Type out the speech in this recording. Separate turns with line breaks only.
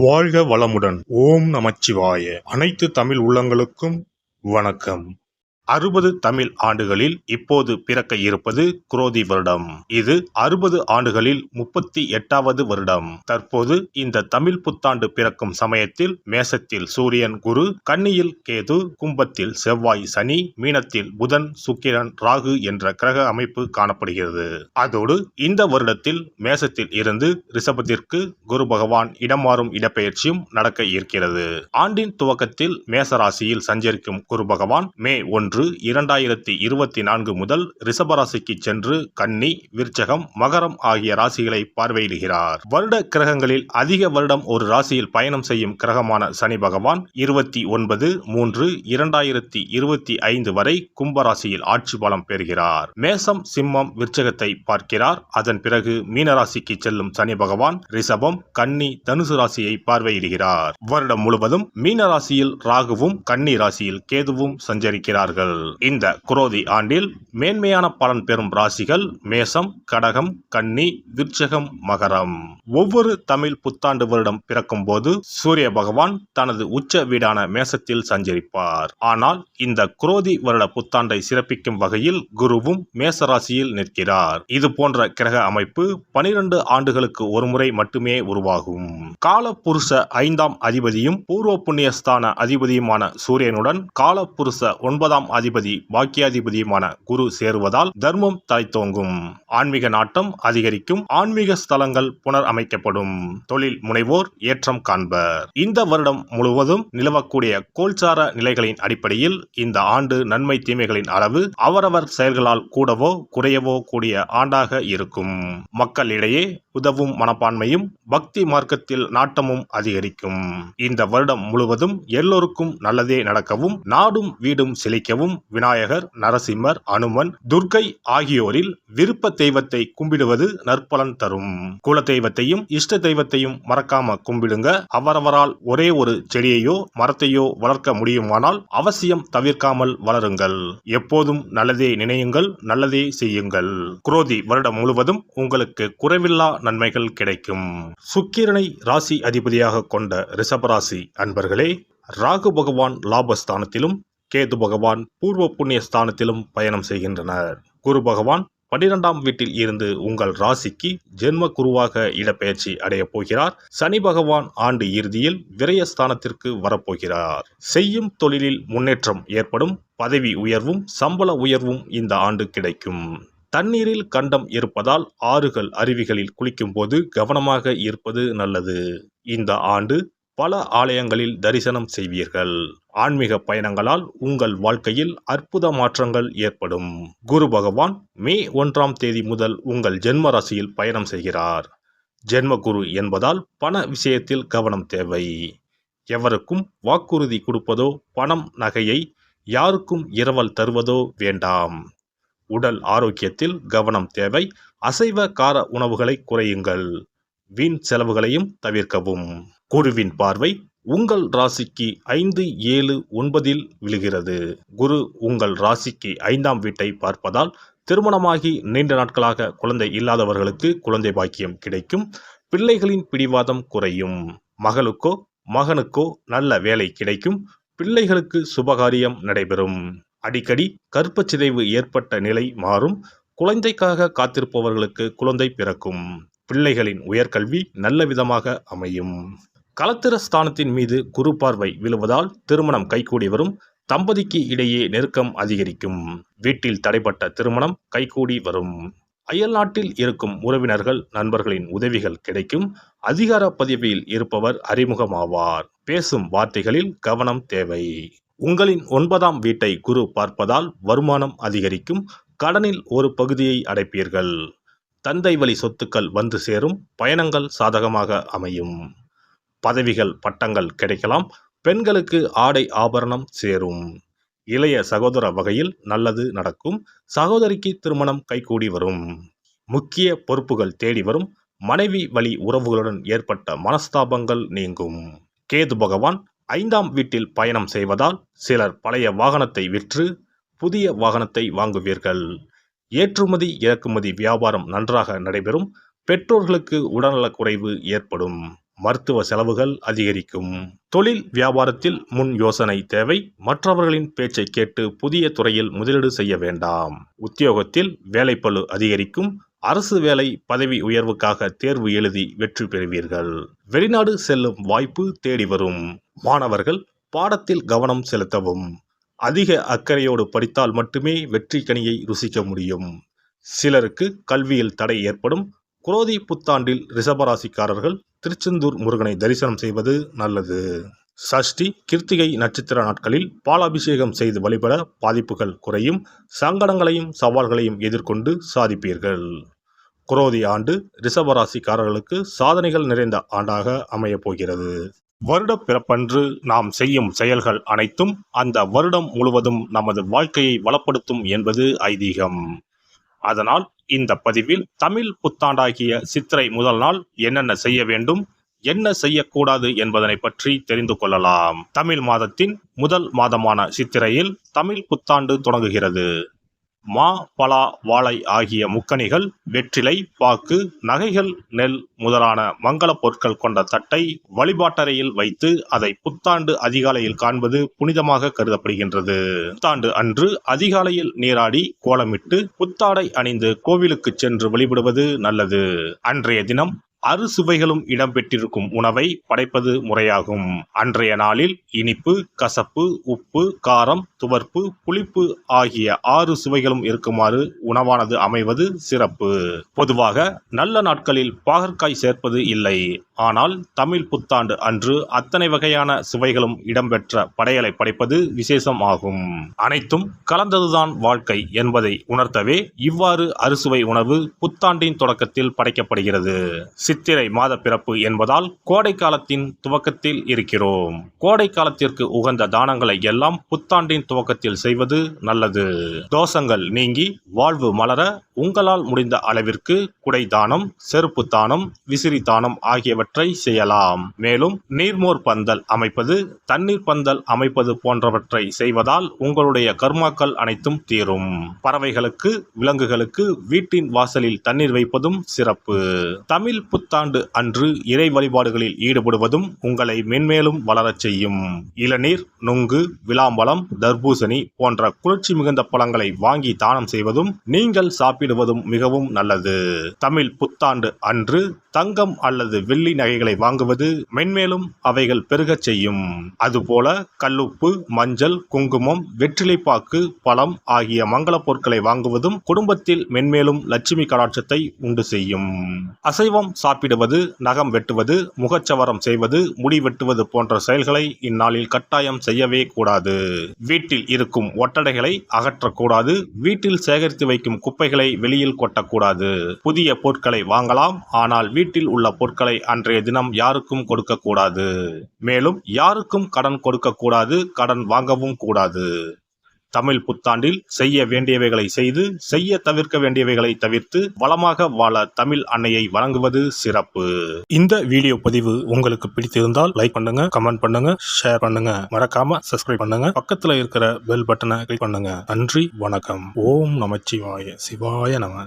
வாழ்க வளமுடன். ஓம் நமச்சிவாய. அனைத்து தமிழ் உள்ளங்களுக்கும் வணக்கம். 60 தமிழ் ஆண்டுகளில் இப்போது பிறக்க இருப்பது குரோதி வருடம். இது 60 ஆண்டுகளில் 38வது வருடம். தற்போது இந்த தமிழ் புத்தாண்டு பிறக்கும் சமயத்தில் மேசத்தில் சூரியன் குரு, கன்னியில் கேது, கும்பத்தில் செவ்வாய் சனி, மீனத்தில் புதன் சுக்கிரன் ராகு என்ற கிரக அமைப்பு காணப்படுகிறது. அதோடு இந்த வருடத்தில் மேசத்தில் இருந்து ரிஷபத்திற்கு குரு பகவான் இடமாறும் இடப்பெயர்ச்சியும் நடக்க இருக்கிறது. ஆண்டின் துவக்கத்தில் மேச ராசியில் சஞ்சரிக்கும் குரு பகவான் மே 1, 2024 முதல் ரிஷபராசிக்கு சென்று கன்னி, விருச்சகம், மகரம் ஆகிய ராசிகளை பார்வையிடுகிறார். வருட கிரகங்களில் அதிக வருடம் ஒரு ராசியில் பயணம் செய்யும் கிரகமான சனி பகவான் 29/3/2025 வரை கும்பராசியில் ஆட்சி பலம் பெறுகிறார். மேசம், சிம்மம், விருச்சகத்தை பார்க்கிறார். அதன் பிறகு மீனராசிக்கு செல்லும் சனி பகவான் ரிஷபம், கன்னி, தனுசு ராசியை பார்வையிடுகிறார். வருடம் முழுவதும் மீனராசியில் ராகுவும் கன்னி ராசியில் கேதுவும் சஞ்சரிக்கிறார்கள். இந்த குரோதி ஆண்டில் மேன்மையான பலன் பெறும் ராசிகள் மேசம், கடகம், கன்னி, விருச்சகம், மகரம். ஒவ்வொரு தமிழ் புத்தாண்டு வருடம் பிறக்கும் போது சூரிய பகவான் தனது உச்ச வீடான மேசத்தில் சஞ்சரிப்பார். ஆனால் இந்த குரோதி வருட புத்தாண்டை சிறப்பிக்கும் வகையில் குருவும் மேச ராசியில் நிற்கிறார். இது போன்ற கிரக அமைப்பு 12 ஆண்டுகளுக்கு ஒருமுறை மட்டுமே உருவாகும். காலபுருஷ 5ஆம் அதிபதியும் பூர்வ புண்ணியஸ்தான அதிபதியுமான சூரியனுடன் காலபுருஷ 9ஆம் அதிபதி பாக்கியாதிபதியுமான குரு சேருவதால் தர்மம் தலைத்தோங்கும், ஆன்மீக நாட்டம் அதிகரிக்கும், ஆன்மீக ஸ்தலங்கள் புனர் அமைக்கப்படும், தொழில் முனைவோர் ஏற்றம் காண்பர். இந்த வருடம் முழுவதும் நிலவக்கூடிய கோல்சார நிலைகளின் அடிப்படையில் இந்த ஆண்டு நன்மை தீமைகளின் அளவு அவரவர் செயல்களால் கூடவோ குறையவோ கூடிய ஆண்டாக இருக்கும். மக்களிடையே உதவும் மனப்பான்மையும் பக்தி மார்க்கத்தில் நாட்டமும் அதிகரிக்கும். இந்த வருடம் முழுவதும் எல்லோருக்கும் நல்லதே நடக்கவும், நாடும் வீடும் செழிக்கவும் விநாயகர், நரசிம்மர், அனுமன், துர்க்கை ஆகியோரில் விருப்ப தெய்வத்தை கும்பிடுவது நற்பலன் தரும். குல தெய்வத்தையும் இஷ்ட தெய்வத்தையும் மறக்காம கும்பிடுங்க. அவரவரால் ஒரே ஒரு செடியையோ மரத்தையோ வளர்க்க முடியுமானால் அவசியம் தவிர்க்காமல் வளருங்கள். எப்போதும் நல்லதே நினையுங்கள், நல்லதே செய்யுங்கள். குரோதி வருடம் முழுவதும் உங்களுக்கு குறைவில்லா நன்மைகள் கிடைக்கும். சுக்கிரனை ராசி அதிபதியாக கொண்ட ரிஷபராசி அன்பர்களே, ராகு பகவான் லாபஸ்தானத்திலும் கேது பகவான் பூர்வ புண்ணிய ஸ்தானத்திலும் பயணம் செய்கின்றனர். குரு பகவான் 12ஆம் வீட்டில் இருந்து உங்கள் ராசிக்கு ஜென்ம குருவாக இடப்பெயர்ச்சி அடைய போகிறார். சனி பகவான் ஆண்டு இறுதியில் விரயஸ்தானத்திற்கு வரப்போகிறார். செய்யும் தொழிலில் முன்னேற்றம் ஏற்படும், பதவி உயர்வும் சம்பள உயர்வும் இந்த ஆண்டு கிடைக்கும். தண்ணீரில் கண்டம் இருப்பதால் ஆறுகள் அருவிகளில் குளிக்கும் போது கவனமாக இருப்பது நல்லது. இந்த ஆண்டு பல ஆலயங்களில் தரிசனம் செய்வீர்கள். ஆன்மீக பயணங்களால் உங்கள் வாழ்க்கையில் அற்புத மாற்றங்கள் ஏற்படும். குரு பகவான் மே 1ஆம் தேதி முதல் உங்கள் ஜென்ம ராசியில் பயணம் செய்கிறார். ஜென்ம குரு என்பதால் பண விஷயத்தில் கவனம் தேவை. எவருக்கும் வாக்குறுதி கொடுப்பதோ பணம் நகையை யாருக்கும் இரவல் தருவதோ வேண்டாம். உடல் ஆரோக்கியத்தில் கவனம் தேவை. அசைவ கார உணவுகளை குறையுங்கள். வீண் செலவுகளையும் தவிர்க்கவும். குருவின் பார்வை உங்கள் ராசிக்கு 5, 7, 9 விழுகிறது. குரு உங்கள் ராசிக்கு 5ஆம் வீட்டை பார்ப்பதால் திருமணமாகி நீண்ட நாட்களாக குழந்தை இல்லாதவர்களுக்கு குழந்தை பாக்கியம் கிடைக்கும். பிள்ளைகளின் பிடிவாதம் குறையும். மகளுக்கோ மகனுக்கோ நல்ல வேலை கிடைக்கும். பிள்ளைகளுக்கு சுபகாரியம் நடைபெறும். அடிக்கடி கர்ப்பச்சிதைவு ஏற்பட்ட நிலை மாறும். குழந்தைக்காக காத்திருப்பவர்களுக்கு குழந்தை பிறக்கும். பிள்ளைகளின் உயர்கல்வி நல்ல விதமாக அமையும். களத்திர ஸ்தானத்தின் மீது குரு பார்வை விழுவதால் திருமணம் கைகூடி வரும். தம்பதிக்கு இடையே நெருக்கம் அதிகரிக்கும். வீட்டில் தடைப்பட்ட திருமணம் கைகூடி வரும். அயல்நாட்டில் இருக்கும் உறவினர்கள் நண்பர்களின் உதவிகள் கிடைக்கும். அதிகார பதவியில் இருப்பவர் அறிமுகமாவார். பேசும் வார்த்தைகளில் கவனம் தேவை. உங்களின் 9ஆம் வீட்டை குரு பார்ப்பதால் வருமானம் அதிகரிக்கும். கடனில் ஒரு பகுதியை அடைப்பீர்கள். தந்தை வழி சொத்துக்கள் வந்து சேரும். பயணங்கள் சாதகமாக அமையும். பதவிகள் பட்டங்கள் கிடைக்கலாம். பெண்களுக்கு ஆடை ஆபரணம் சேரும். இளைய சகோதர வகையில் நல்லது நடக்கும். சகோதரிக்கு திருமணம் கைகூடி வரும். முக்கிய பொறுப்புகள் தேடி வரும். மனைவி வழி உறவுகளுடன் ஏற்பட்ட மனஸ்தாபங்கள் நீங்கும். கேது பகவான் 5ஆம் வீட்டில் பயணம் செய்வதால் சிலர் பழைய வாகனத்தை விற்று புதிய வாகனத்தை வாங்குவீர்கள். ஏற்றுமதி இறக்குமதி வியாபாரம் நன்றாக நடைபெறும். பெற்றோர்களுக்கு உடல்நலக் குறைவு ஏற்படும். மருத்துவ செலவுகள் அதிகரிக்கும். தொழில் வியாபாரத்தில் முன் யோசனை தேவை. மற்றவர்களின் பேச்சை கேட்டு புதிய துறையில் முதலீடு செய்ய வேண்டாம். உத்தியோகத்தில் வேலைப்பளு அதிகரிக்கும். அரசு வேலை பதவி உயர்வுக்காக தேர்வு எழுதி வெற்றி பெறுவீர்கள். வெளிநாடு செல்லும் வாய்ப்பு தேடி வரும். மாணவர்கள் பாடத்தில் கவனம் செலுத்தவும். அதிக அக்கறையோடு படித்தால் மட்டுமே வெற்றி கனியை ருசிக்க முடியும். சிலருக்கு கல்வியில் தடை ஏற்படும். குரோதி புத்தாண்டில் ரிஷபராசிக்காரர்கள் திருச்செந்தூர் முருகனை தரிசனம் செய்வது நல்லது. சஷ்டி கிருத்திகை நட்சத்திர நாட்களில் பாலாபிஷேகம் செய்து வழிபட பாதிப்புகள் குறையும். சங்கடங்களையும் சவால்களையும் எதிர்கொண்டு சாதிப்பீர்கள். குரோதி ஆண்டு ரிஷபராசிக்காரர்களுக்கு சாதனைகள் நிறைந்த ஆண்டாக அமையப் போகிறது. வருட பிறப்பன்று நாம் செய்யும் செயல்கள் அனைத்தும் அந்த வருடம் முழுவதும் நமது வாழ்க்கையை வளப்படுத்தும் என்பது ஐதீகம். அதனால் இந்த பதிவில் தமிழ் புத்தாண்டாகிய சித்திரை முதல் நாள் என்னென்ன செய்ய வேண்டும், என்ன செய்யக்கூடாது என்பதனை பற்றி தெரிந்து கொள்ளலாம். தமிழ் மாதத்தின் முதல் மாதமான சித்திரையில் தமிழ் புத்தாண்டு தொடங்குகிறது. மா, பலா, வாழை ஆகிய முக்கணிகள், வெற்றிலை, பாக்கு, நகைகள், நெல் முதலான மங்கள பொருட்கள் கொண்ட தட்டை வழிபாட்டறையில் வைத்து அதை புத்தாண்டு அதிகாலையில் காண்பது புனிதமாக கருதப்படுகின்றது. புத்தாண்டு அன்று அதிகாலையில் நீராடி கோலமிட்டு புத்தாடை அணிந்து கோவிலுக்கு சென்று வழிபடுவது நல்லது. அன்றைய தினம் அறுசுவைகளும் இடம்பெற்றிருக்கும் உணவை படைப்பது முறையாகும். அன்றைய நாளில் இனிப்பு, கசப்பு, உப்பு, காரம், துவர்ப்பு, புளிப்பு ஆகிய 6 சுவைகளும் இருக்குமாறு உணவானது அமைவது சிறப்பு. பொதுவாக நல்ல நாட்களில் பாகற்காய் சேர்ப்பது இல்லை. ஆனால் தமிழ் புத்தாண்டு அன்று அத்தனை வகையான சுவைகளும் இடம்பெற்ற படையலை படைப்பது விசேஷம் ஆகும். அனைத்தும் கலந்ததுதான் வாழ்க்கை என்பதை உணர்த்தவே இவ்வாறு அறுசுவை உணவு புத்தாண்டின் தொடக்கத்தில் படைக்கப்படுகிறது. சித்திரை மாத பிறப்பு என்பதால் கோடை காலத்தின் துவக்கத்தில் இருக்கிறோம். கோடை காலத்திற்கு உகந்த தானங்களை எல்லாம் புத்தாண்டின் துவக்கத்தில் செய்வது நல்லது. தோஷங்கள் நீங்கி வாழ்வு மலர உங்களால் முடிந்த அளவிற்கு குடை தானம், செருப்பு தானம், விசிறி தானம் ஆகியவற்றை செய்யலாம். மேலும் நீர்மோர் பந்தல் அமைப்பது, தண்ணீர் பந்தல் அமைப்பது போன்றவற்றை செய்வதால் உங்களுடைய கர்மாக்கள் அனைத்தும் தீரும். பறவைகளுக்கு, விலங்குகளுக்கு வீட்டின் வாசலில் தண்ணீர் வைப்பதும் சிறப்பு. தமிழ் புத்தாண்டு அன்று இறை வழிபாடுகளில் ஈடுபடுவதும் உங்களை மென்மேலும் வளரச் செய்யும். இளநீர், நுங்கு, விளாம்பழம், தர்பூசணி போன்ற குளிர்ச்சி மிகுந்த பழங்களை வாங்கி தானம் செய்வதும் நீங்கள் சாப்பிடுவதும் மிகவும் நல்லது. தமிழ் புத்தாண்டு அன்று தங்கம் அல்லது வெள்ளி நகைகளை வாங்குவது மென்மேலும் அவைகள் பெருகச் செய்யும். அதுபோல கல்லுப்பு, மஞ்சள், குங்குமம், வெற்றிலைப்பாக்கு, பழம் ஆகிய மங்கள பொருட்களை வாங்குவதும் குடும்பத்தில் மென்மேலும் லட்சுமி கடாட்சத்தை உண்டு செய்யும். அசைவம் சாப்பிடுவது, நகம் வெட்டுவது, முகச்சவரம் செய்வது, முடி வெட்டுவது போன்ற செயல்களை இந்நாளில் கட்டாயம் செய்யவே கூடாது. வீட்டில் இருக்கும் ஒட்டடைகளை அகற்றக்கூடாது. வீட்டில் சேகரித்து வைக்கும் குப்பைகளை வெளியில் கொட்டக்கூடாது. புதிய பொருட்களை வாங்கலாம், ஆனால் வீட்டில் உள்ள பொருட்களை அன்றைய தினம் யாருக்கும் கொடுக்கக்கூடாது. மேலும் யாருக்கும் கடன் கொடுக்கக்கூடாது, கடன் வாங்கவும் கூடாது. தமிழ் புத்தாண்டில் செய்ய வேண்டியவைகளை செய்து, செய்ய தவிர்க்க வேண்டியவைகளை தவிர்த்து வளமாக வாழ தமிழ் அன்னையை வணங்குவது சிறப்பு. இந்த வீடியோ பதிவு உங்களுக்கு பிடித்திருந்தால் லைக் பண்ணுங்க, கமெண்ட் பண்ணுங்க, ஷேர் பண்ணுங்க, மறக்காம சப்ஸ்கிரைப் பண்ணுங்க, பக்கத்துல இருக்கிற பெல் பட்டனை கிளிக் பண்ணுங்க. நன்றி, வணக்கம். ஓம் நமச்சிவாய. சிவாய நம.